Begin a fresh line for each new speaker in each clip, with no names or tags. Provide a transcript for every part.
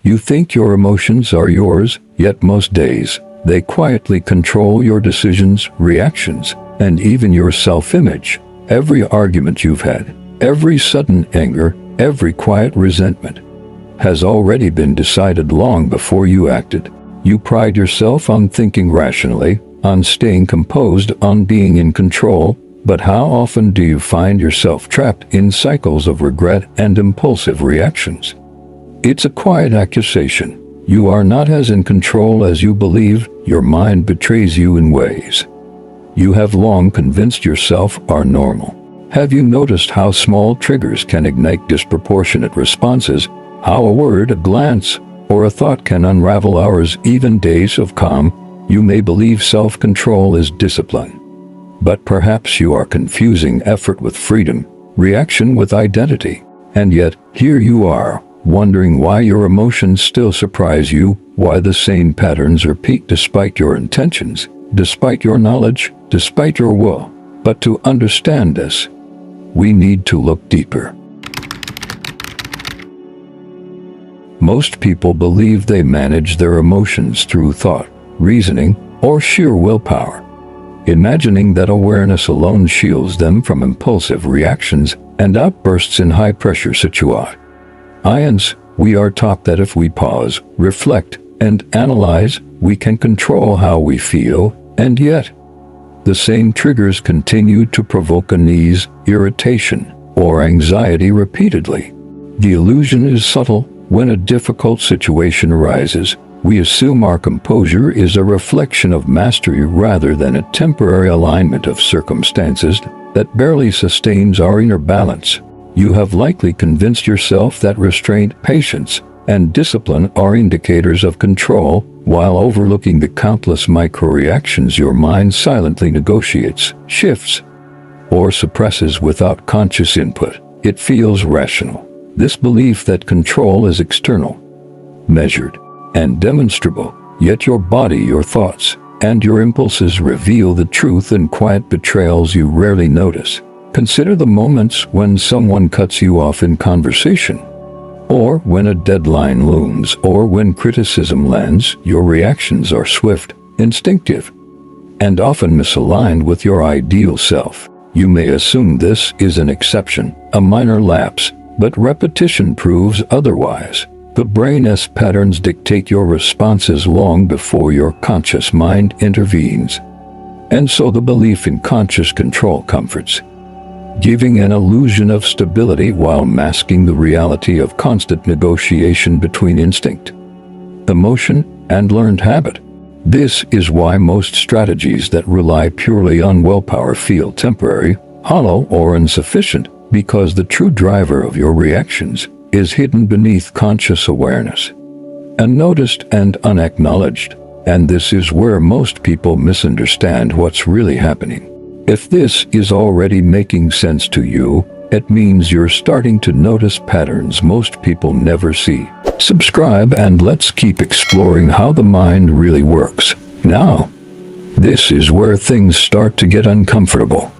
You think your emotions are yours, yet most days, they quietly control your decisions, reactions, and even your self-image. Every argument you've had, every sudden anger, every quiet resentment has already been decided long before you acted. You pride yourself on thinking rationally, on staying composed, on being in control, but how often do you find yourself trapped in cycles of regret and impulsive reactions? It's a quiet accusation. You are not as in control as you believe. Your mind betrays you in ways you have long convinced yourself are normal. Have you noticed how small triggers can ignite disproportionate responses? How a word, a glance, or a thought can unravel hours, even days of calm? You may believe self-control is discipline, but perhaps you are confusing effort with freedom, reaction with identity. And yet, here you are, wondering why your emotions still surprise you, why the same patterns repeat despite your intentions, despite your knowledge, despite your will. But to understand this, we need to look deeper. Most people believe they manage their emotions through thought, reasoning, or sheer willpower, imagining that awareness alone shields them from impulsive reactions and outbursts in high-pressure situations. We are taught that if we pause, reflect, and analyze, we can control how we feel, and yet, the same triggers continue to provoke unease, irritation, or anxiety repeatedly. The illusion is subtle. When a difficult situation arises, we assume our composure is a reflection of mastery rather than a temporary alignment of circumstances that barely sustains our inner balance. You have likely convinced yourself that restraint, patience, and discipline are indicators of control, while overlooking the countless micro-reactions your mind silently negotiates, shifts, or suppresses without conscious input. It feels rational. This belief that control is external, measured, and demonstrable, yet your body, your thoughts, and your impulses reveal the truth in quiet betrayals you rarely notice. Consider the moments when someone cuts you off in conversation, or when a deadline looms, or when criticism lands. Your reactions are swift, instinctive, and often misaligned with your ideal self. You may assume this is an exception, a minor lapse, but repetition proves otherwise. The brain's patterns dictate your responses long before your conscious mind intervenes. And so the belief in conscious control comforts, giving an illusion of stability while masking the reality of constant negotiation between instinct, emotion, and learned habit. This is why most strategies that rely purely on willpower feel temporary, hollow, or insufficient, because the true driver of your reactions is hidden beneath conscious awareness, unnoticed and unacknowledged. And this is where most people misunderstand what's really happening. If this is already making sense to you, it means you're starting to notice patterns most people never see. Subscribe and let's keep exploring how the mind really works. Now, this is where things start to get uncomfortable.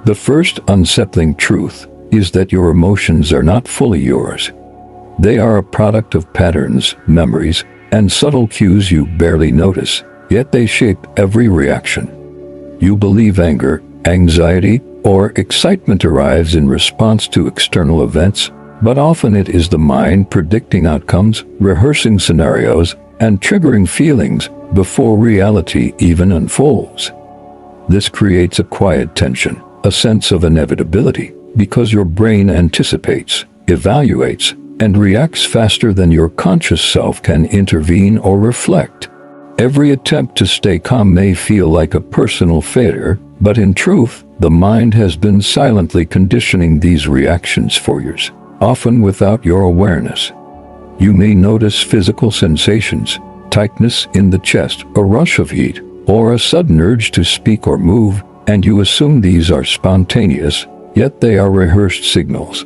The first unsettling truth is that your emotions are not fully yours. They are a product of patterns, memories, and subtle cues you barely notice, yet they shape every reaction. You believe anger, anxiety, or excitement arrives in response to external events, but often it is the mind predicting outcomes, rehearsing scenarios, and triggering feelings before reality even unfolds. This creates a quiet tension, a sense of inevitability, because your brain anticipates, evaluates, and reacts faster than your conscious self can intervene or reflect. Every attempt to stay calm may feel like a personal failure, but in truth, the mind has been silently conditioning these reactions for years, often without your awareness. You may notice physical sensations, tightness in the chest, a rush of heat, or a sudden urge to speak or move, and you assume these are spontaneous, yet they are rehearsed signals.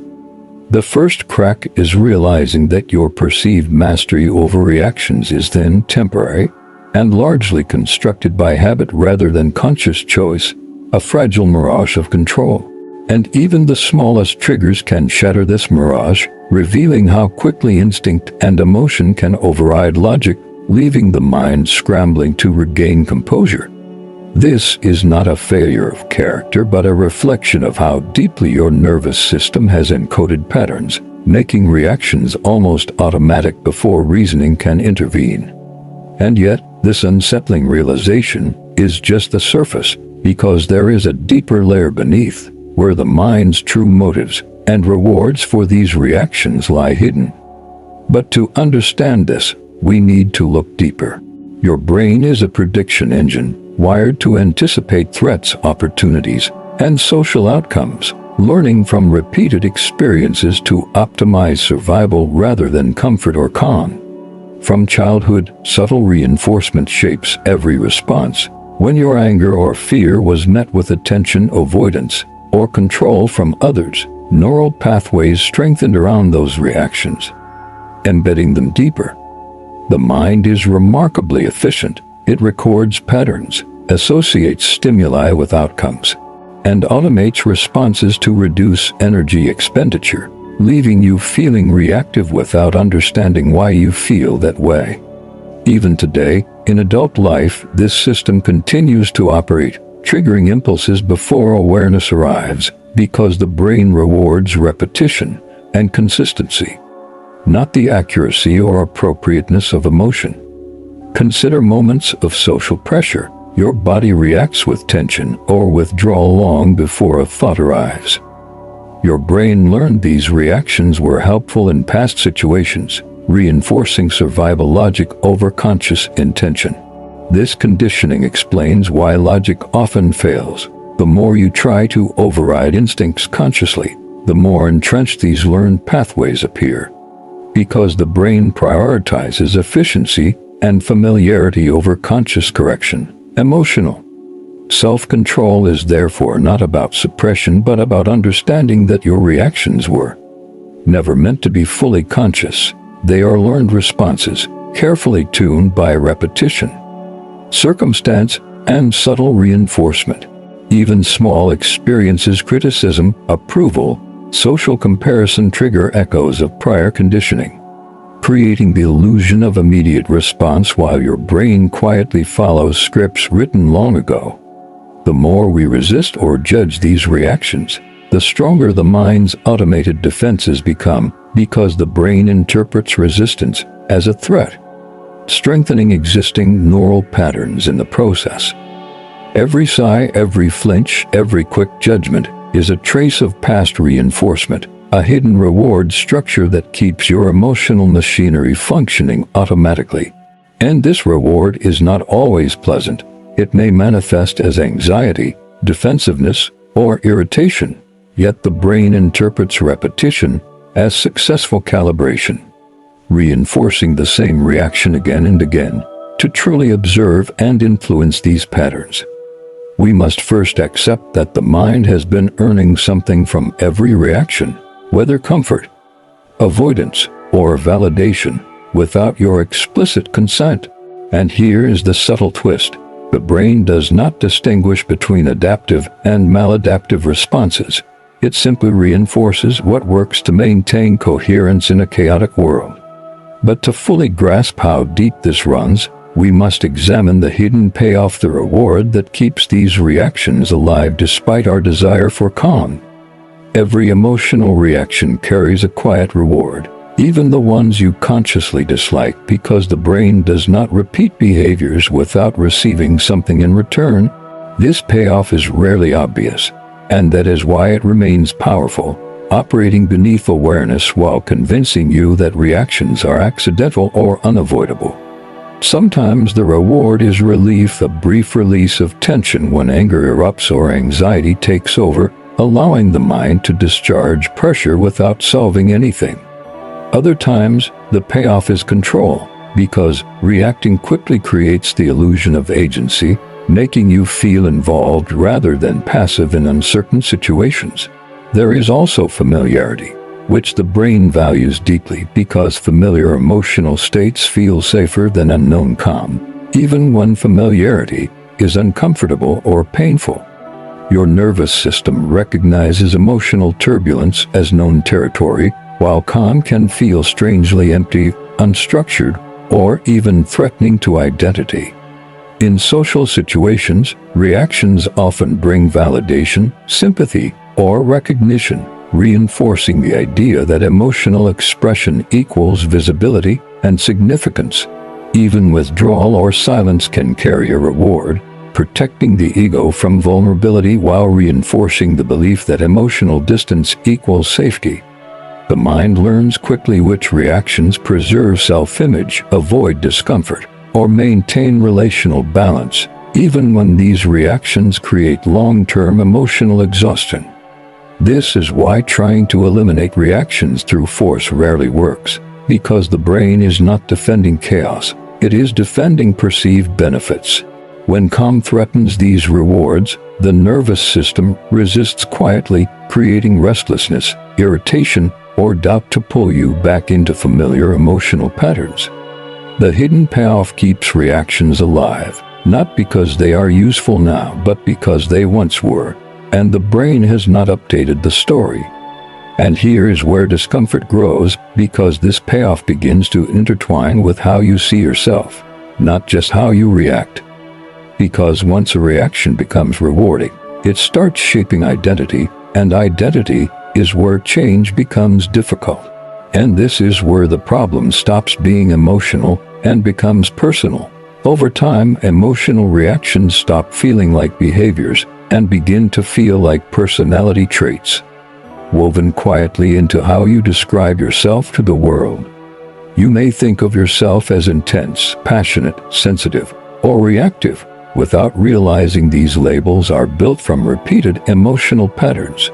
The first crack is realizing that your perceived mastery over reactions is then temporary and largely constructed by habit rather than conscious choice, a fragile mirage of control. And even the smallest triggers can shatter this mirage, revealing how quickly instinct and emotion can override logic, leaving the mind scrambling to regain composure. This is not a failure of character, but a reflection of how deeply your nervous system has encoded patterns, making reactions almost automatic before reasoning can intervene. And yet, this unsettling realization is just the surface, because there is a deeper layer beneath, where the mind's true motives and rewards for these reactions lie hidden. But to understand this, we need to look deeper. Your brain is a prediction engine, wired to anticipate threats, opportunities, and social outcomes, learning from repeated experiences to optimize survival rather than comfort or calm. From childhood, subtle reinforcement shapes every response. When your anger or fear was met with attention, avoidance, or control from others, neural pathways strengthened around those reactions, embedding them deeper. The mind is remarkably efficient. It records patterns, associates stimuli with outcomes, and automates responses to reduce energy expenditure, leaving you feeling reactive without understanding why you feel that way. Even today, in adult life, this system continues to operate, triggering impulses before awareness arrives, because the brain rewards repetition and consistency, not the accuracy or appropriateness of emotion. Consider moments of social pressure. Your body reacts with tension or withdrawal long before a thought arrives. Your brain learned these reactions were helpful in past situations, reinforcing survival logic over conscious intention. This conditioning explains why logic often fails. The more you try to override instincts consciously, the more entrenched these learned pathways appear. Because the brain prioritizes efficiency and familiarity over conscious correction. Emotional self-control is therefore not about suppression, but about understanding that your reactions were never meant to be fully conscious. They are learned responses, carefully tuned by repetition, circumstance, and subtle reinforcement. Even small experiences, criticism, approval, social comparison trigger echoes of prior conditioning, creating the illusion of immediate response while your brain quietly follows scripts written long ago. The more we resist or judge these reactions, the stronger the mind's automated defenses become, because the brain interprets resistance as a threat, strengthening existing neural patterns in the process. Every sigh, every flinch, every quick judgment is a trace of past reinforcement, a hidden reward structure that keeps your emotional machinery functioning automatically. And this reward is not always pleasant. It may manifest as anxiety, defensiveness, or irritation, yet the brain interprets repetition as successful calibration, reinforcing the same reaction again and again. To truly observe and influence these patterns, we must first accept that the mind has been earning something from every reaction, whether comfort, avoidance, or validation, without your explicit consent. And here is the subtle twist. The brain does not distinguish between adaptive and maladaptive responses. It simply reinforces what works to maintain coherence in a chaotic world. But to fully grasp how deep this runs, we must examine the hidden payoff, the reward that keeps these reactions alive despite our desire for calm. Every emotional reaction carries a quiet reward, even the ones you consciously dislike, because the brain does not repeat behaviors without receiving something in return. This payoff is rarely obvious, and that is why it remains powerful, operating beneath awareness while convincing you that reactions are accidental or unavoidable. Sometimes the reward is relief, a brief release of tension when anger erupts or anxiety takes over, allowing the mind to discharge pressure without solving anything. Other times, the payoff is control, because reacting quickly creates the illusion of agency, making you feel involved rather than passive in uncertain situations. There is also familiarity, which the brain values deeply, because familiar emotional states feel safer than unknown calm, even when familiarity is uncomfortable or painful. Your nervous system recognizes emotional turbulence as known territory, while calm can feel strangely empty, unstructured, or even threatening to identity. In social situations, reactions often bring validation, sympathy, or recognition, reinforcing the idea that emotional expression equals visibility and significance. Even withdrawal or silence can carry a reward, protecting the ego from vulnerability while reinforcing the belief that emotional distance equals safety. The mind learns quickly which reactions preserve self-image, avoid discomfort, or maintain relational balance, even when these reactions create long-term emotional exhaustion. This is why trying to eliminate reactions through force rarely works, because the brain is not defending chaos, it is defending perceived benefits. When calm threatens these rewards, the nervous system resists quietly, creating restlessness, irritation, or doubt to pull you back into familiar emotional patterns. The hidden payoff keeps reactions alive, not because they are useful now, but because they once were, and the brain has not updated the story. And here is where discomfort grows, because this payoff begins to intertwine with how you see yourself, not just how you react. Because once a reaction becomes rewarding, it starts shaping identity, and identity is where change becomes difficult. And this is where the problem stops being emotional and becomes personal. Over time, emotional reactions stop feeling like behaviors and begin to feel like personality traits, woven quietly into how you describe yourself to the world. You may think of yourself as intense, passionate, sensitive, or reactive, without realizing these labels are built from repeated emotional patterns.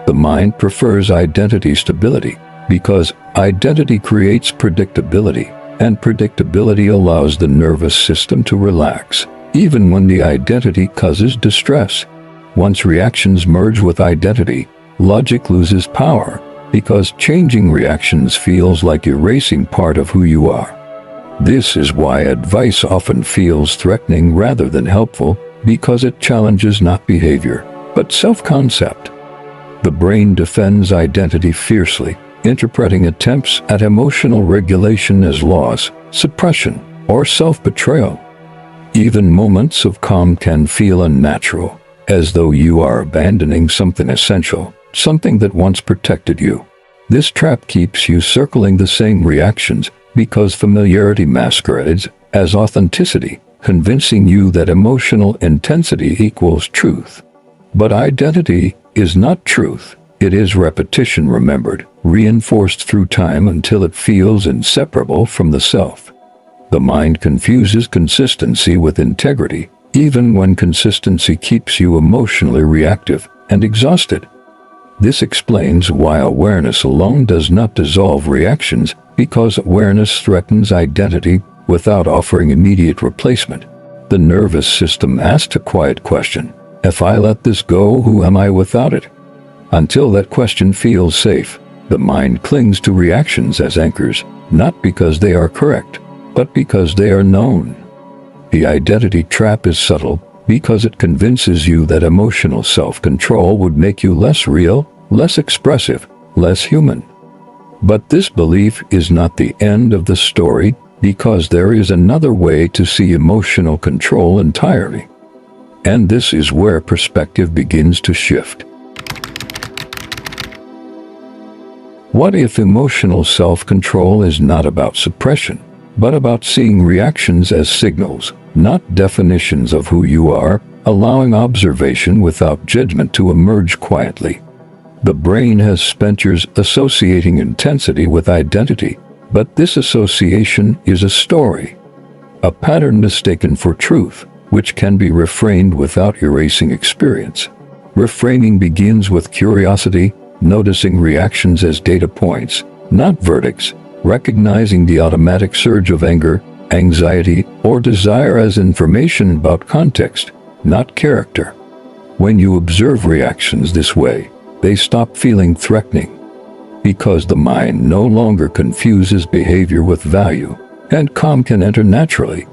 The mind prefers identity stability because identity creates predictability, and predictability allows the nervous system to relax, even when the identity causes distress. Once reactions merge with identity, logic loses power, because changing reactions feels like erasing part of who you are. This is why advice often feels threatening rather than helpful, because it challenges not behavior, but self-concept. The brain defends identity fiercely, interpreting attempts at emotional regulation as loss, suppression, or self-betrayal. Even moments of calm can feel unnatural, as though you are abandoning something essential, something that once protected you. This trap keeps you circling the same reactions, because familiarity masquerades as authenticity, convincing you that emotional intensity equals truth. But identity is not truth. It is repetition remembered, reinforced through time until it feels inseparable from the self. The mind confuses consistency with integrity, even when consistency keeps you emotionally reactive and exhausted. This explains why awareness alone does not dissolve reactions, because awareness threatens identity without offering immediate replacement. The nervous system asks a quiet question: if I let this go, who am I without it? Until that question feels safe, the mind clings to reactions as anchors, not because they are correct, but because they are known. The identity trap is subtle, because it convinces you that emotional self-control would make you less real, less expressive, less human. But this belief is not the end of the story, because there is another way to see emotional control entirely. And this is where perspective begins to shift. What if emotional self-control is not about suppression, but about seeing reactions as signals, not definitions of who you are, allowing observation without judgment to emerge quietly? The brain has spent years associating intensity with identity, but this association is a story, a pattern mistaken for truth, which can be reframed without erasing experience. Reframing begins with curiosity, noticing reactions as data points, not verdicts, recognizing the automatic surge of anger, anxiety, or desire as information about context, not character. When you observe reactions this way, they stop feeling threatening, because the mind no longer confuses behavior with value, and calm can enter naturally,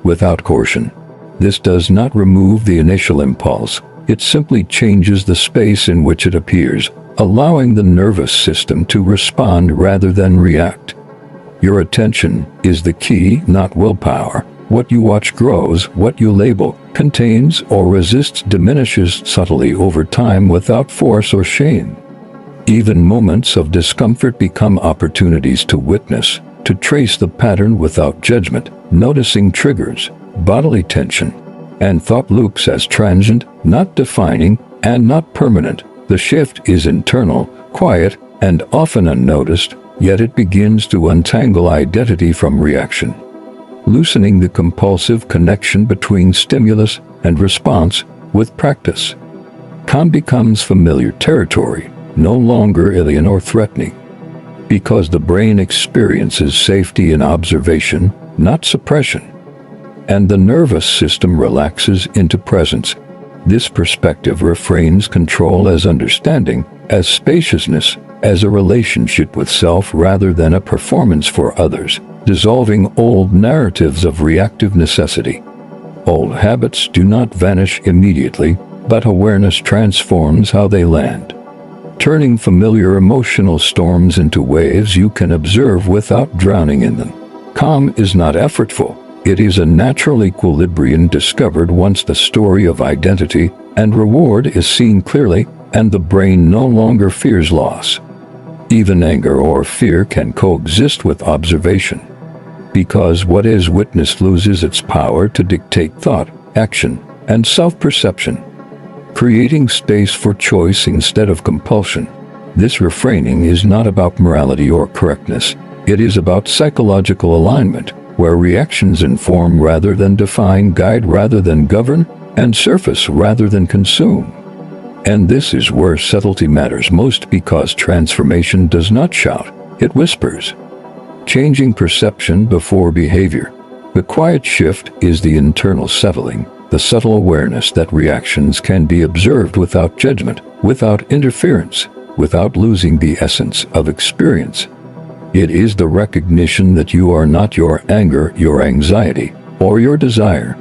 without caution. This does not remove the initial impulse, It simply changes the space in which it appears, allowing the nervous system to respond rather than react. Your attention is the key, not willpower. What you watch grows, what you label, contains, or resists diminishes subtly over time without force or shame. Even moments of discomfort become opportunities to witness, to trace the pattern without judgment, noticing triggers, bodily tension, and thought loops as transient, not defining, and not permanent. The shift is internal, quiet, and often unnoticed, yet it begins to untangle identity from reaction, loosening the compulsive connection between stimulus and response. With practice, calm becomes familiar territory, no longer alien or threatening, because the brain experiences safety in observation, not suppression, and the nervous system relaxes into presence. This perspective reframes control as understanding, as spaciousness, as a relationship with self rather than a performance for others, dissolving old narratives of reactive necessity. Old habits do not vanish immediately, but awareness transforms how they land, turning familiar emotional storms into waves you can observe without drowning in them. Calm is not effortful. It is a natural equilibrium discovered once the story of identity and reward is seen clearly, and the brain no longer fears loss. Even anger or fear can coexist with observation, because what is witnessed loses its power to dictate thought, action, and self-perception, creating space for choice instead of compulsion. This refraining is not about morality or correctness. It is about psychological alignment, where reactions inform rather than define, guide rather than govern, and surface rather than consume. And this is where subtlety matters most, because transformation does not shout, it whispers, changing perception before behavior. The quiet shift is the internal settling, the subtle awareness that reactions can be observed without judgment, without interference, without losing the essence of experience. It is the recognition that you are not your anger, your anxiety, or your desire,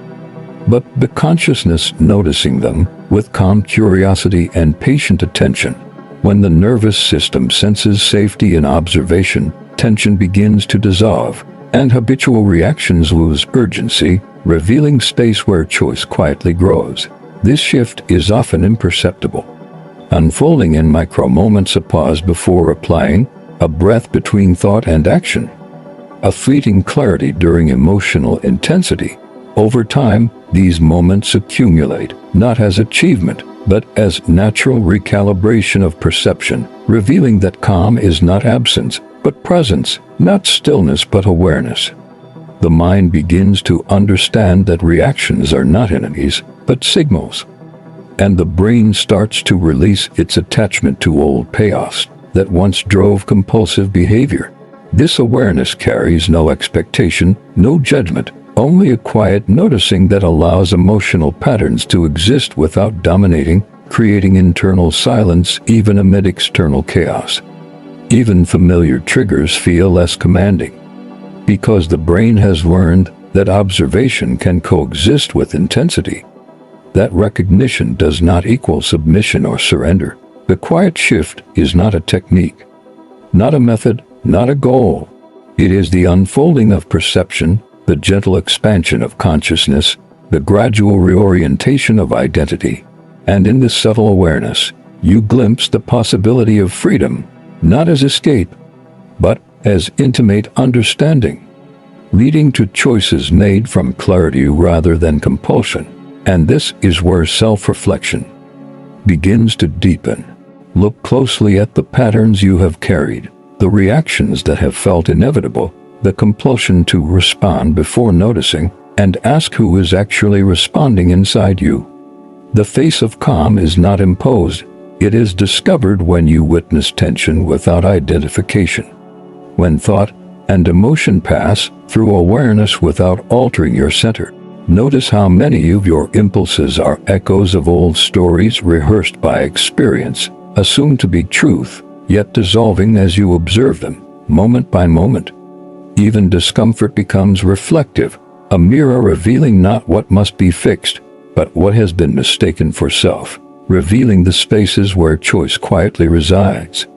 but the consciousness noticing them with calm curiosity and patient attention. When the nervous system senses safety in observation, tension begins to dissolve, and habitual reactions lose urgency, revealing space where choice quietly grows. This shift is often imperceptible, unfolding in micro moments: a pause before replying, a breath between thought and action, a fleeting clarity during emotional intensity. Over time, these moments accumulate, not as achievement, but as natural recalibration of perception, revealing that calm is not absence, but presence, not stillness, but awareness. The mind begins to understand that reactions are not enemies, but signals, and the brain starts to release its attachment to old payoffs that once drove compulsive behavior. This awareness carries no expectation, no judgment, only a quiet noticing that allows emotional patterns to exist without dominating, creating internal silence even amid external chaos. Even familiar triggers feel less commanding, because the brain has learned that observation can coexist with intensity. That recognition does not equal submission or surrender. The quiet shift is not a technique, not a method, not a goal. It is the unfolding of perception, the gentle expansion of consciousness, the gradual reorientation of identity. And in this subtle awareness, you glimpse the possibility of freedom, not as escape, but as intimate understanding, leading to choices made from clarity rather than compulsion. And this is where self-reflection begins to deepen. Look closely at the patterns you have carried, the reactions that have felt inevitable, the compulsion to respond before noticing, and ask who is actually responding inside you. The face of calm is not imposed. It is discovered when you witness tension without identification, when thought and emotion pass through awareness without altering your center. Notice how many of your impulses are echoes of old stories rehearsed by experience, assumed to be truth, yet dissolving as you observe them, moment by moment. Even discomfort becomes reflective, a mirror revealing not what must be fixed, but what has been mistaken for self, revealing the spaces where choice quietly resides.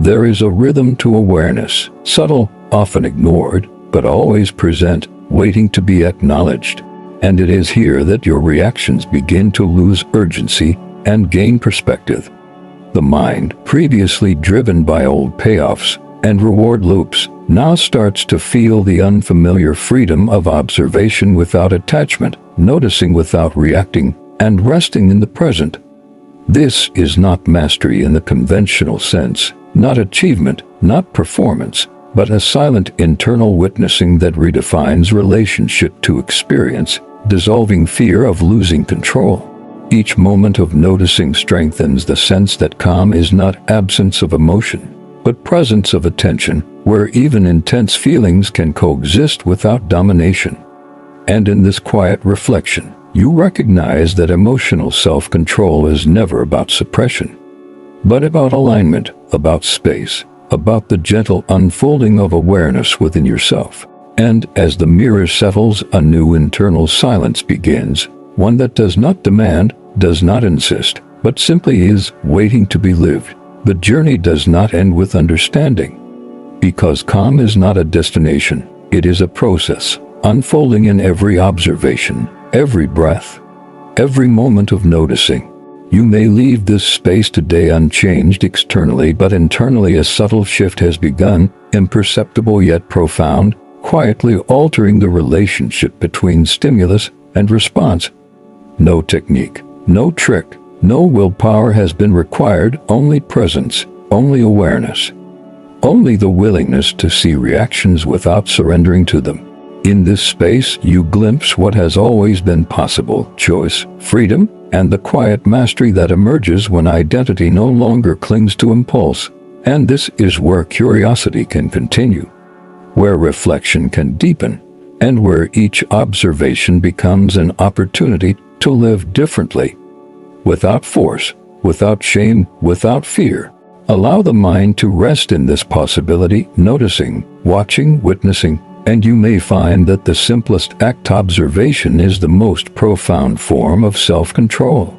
There is a rhythm to awareness, subtle, often ignored, but always present, waiting to be acknowledged. And it is here that your reactions begin to lose urgency and gain perspective. The mind, previously driven by old payoffs and reward loops, now starts to feel the unfamiliar freedom of observation without attachment, noticing without reacting, and resting in the present. This is not mastery in the conventional sense, not achievement, not performance, but a silent internal witnessing that redefines relationship to experience, dissolving fear of losing control. Each moment of noticing strengthens the sense that calm is not absence of emotion, but presence of attention, where even intense feelings can coexist without domination. And in this quiet reflection, you recognize that emotional self-control is never about suppression, but about alignment, about space, about the gentle unfolding of awareness within yourself. And as the mirror settles, a new internal silence begins, one that does not demand, does not insist, but simply is, waiting to be lived. The journey does not end with understanding, because calm is not a destination, it is a process, unfolding in every observation, every breath, every moment of noticing. You may leave this space today unchanged externally, but internally a subtle shift has begun, imperceptible yet profound, quietly altering the relationship between stimulus and response. No technique, no trick, no willpower has been required, only presence, only awareness, only the willingness to see reactions without surrendering to them. In this space, you glimpse what has always been possible: choice, freedom, and the quiet mastery that emerges when identity no longer clings to impulse. And this is where curiosity can continue, where reflection can deepen, and where each observation becomes an opportunity to live differently, without force, without shame, without fear. Allow the mind to rest in this possibility, noticing, watching, witnessing, and you may find that the simplest act, observation, is the most profound form of self-control.